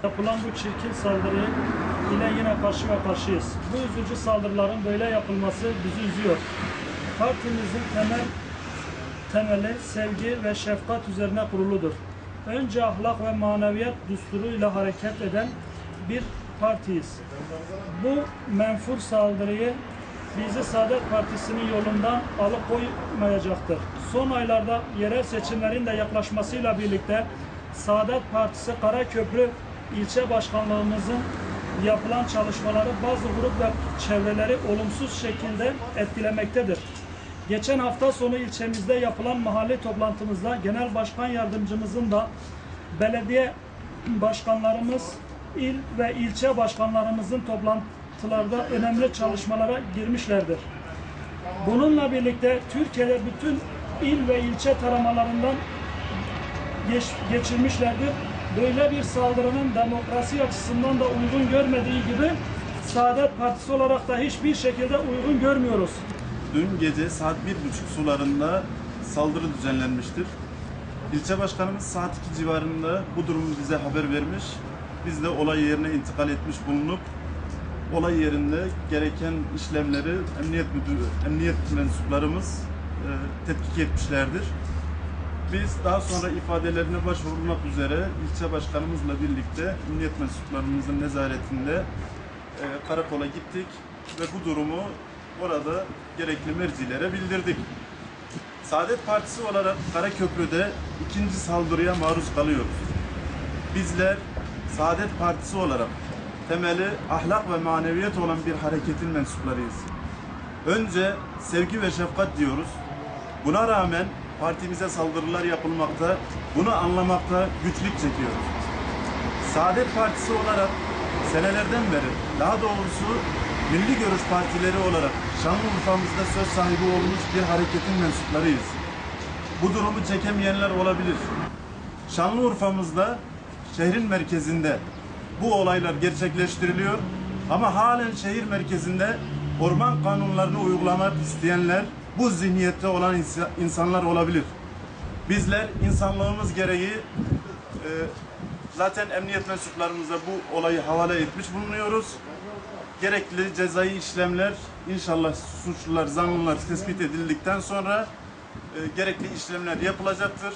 Yapılan bu çirkin saldırı ile yine karşı karşıyayız. Bu üzücü saldırıların böyle yapılması bizi üzüyor. Partimizin temeli sevgi ve şefkat üzerine kuruludur. Önce ahlak ve maneviyat düsturuyla hareket eden bir partiyiz. Bu menfur saldırıyı bizi Saadet Partisi'nin yolundan alıkoymayacaktır. Son aylarda yerel seçimlerin de yaklaşmasıyla birlikte Saadet Partisi Karaköprü ilçe başkanlığımızın yapılan çalışmaları bazı grup ve çevreleri olumsuz şekilde etkilemektedir. Geçen hafta sonu ilçemizde yapılan mahalle toplantımızda genel başkan yardımcımızın da belediye başkanlarımız, il ve ilçe başkanlarımızın toplantılarda önemli çalışmalara girmişlerdir. Bununla birlikte Türkiye'de bütün il ve ilçe taramalarından geçirmişlerdir. Böyle bir saldırının demokrasi açısından da uygun görmediği gibi Saadet Partisi olarak da hiçbir şekilde uygun görmüyoruz. Dün gece saat 1.30 sularında saldırı düzenlenmiştir. İlçe başkanımız saat 2 civarında bu durumu bize haber vermiş. Biz de olay yerine intikal etmiş bulunup olay yerinde gereken işlemleri emniyet mensuplarımız tetkik etmişlerdir. Biz daha sonra ifadelerine başvurulmak üzere ilçe başkanımızla birlikte emniyet mensuplarımızın nezaretinde karakola gittik ve bu durumu orada gerekli mercilere bildirdik. Saadet Partisi olarak Karaköprü'de ikinci saldırıya maruz kalıyoruz. Bizler Saadet Partisi olarak temeli ahlak ve maneviyat olan bir hareketin mensuplarıyız. Önce sevgi ve şefkat diyoruz. Buna rağmen partimize saldırılar yapılmakta, bunu anlamakta güçlük çekiyoruz. Saadet Partisi olarak senelerden beri, daha doğrusu Milli Görüş Partileri olarak Şanlıurfa'mızda söz sahibi olmuş bir hareketin mensuplarıyız. Bu durumu çekemeyenler olabilir. Şanlıurfa'mızda, şehrin merkezinde bu olaylar gerçekleştiriliyor ama halen şehir merkezinde orman kanunlarını uygulamak isteyenler, bu zihniyette olan insanlar olabilir. Bizler insanlığımız gereği zaten emniyet mensuplarımıza bu olayı havale etmiş bulunuyoruz. Gerekli cezai işlemler inşallah suçlular, zanlılar tespit edildikten sonra gerekli işlemler yapılacaktır.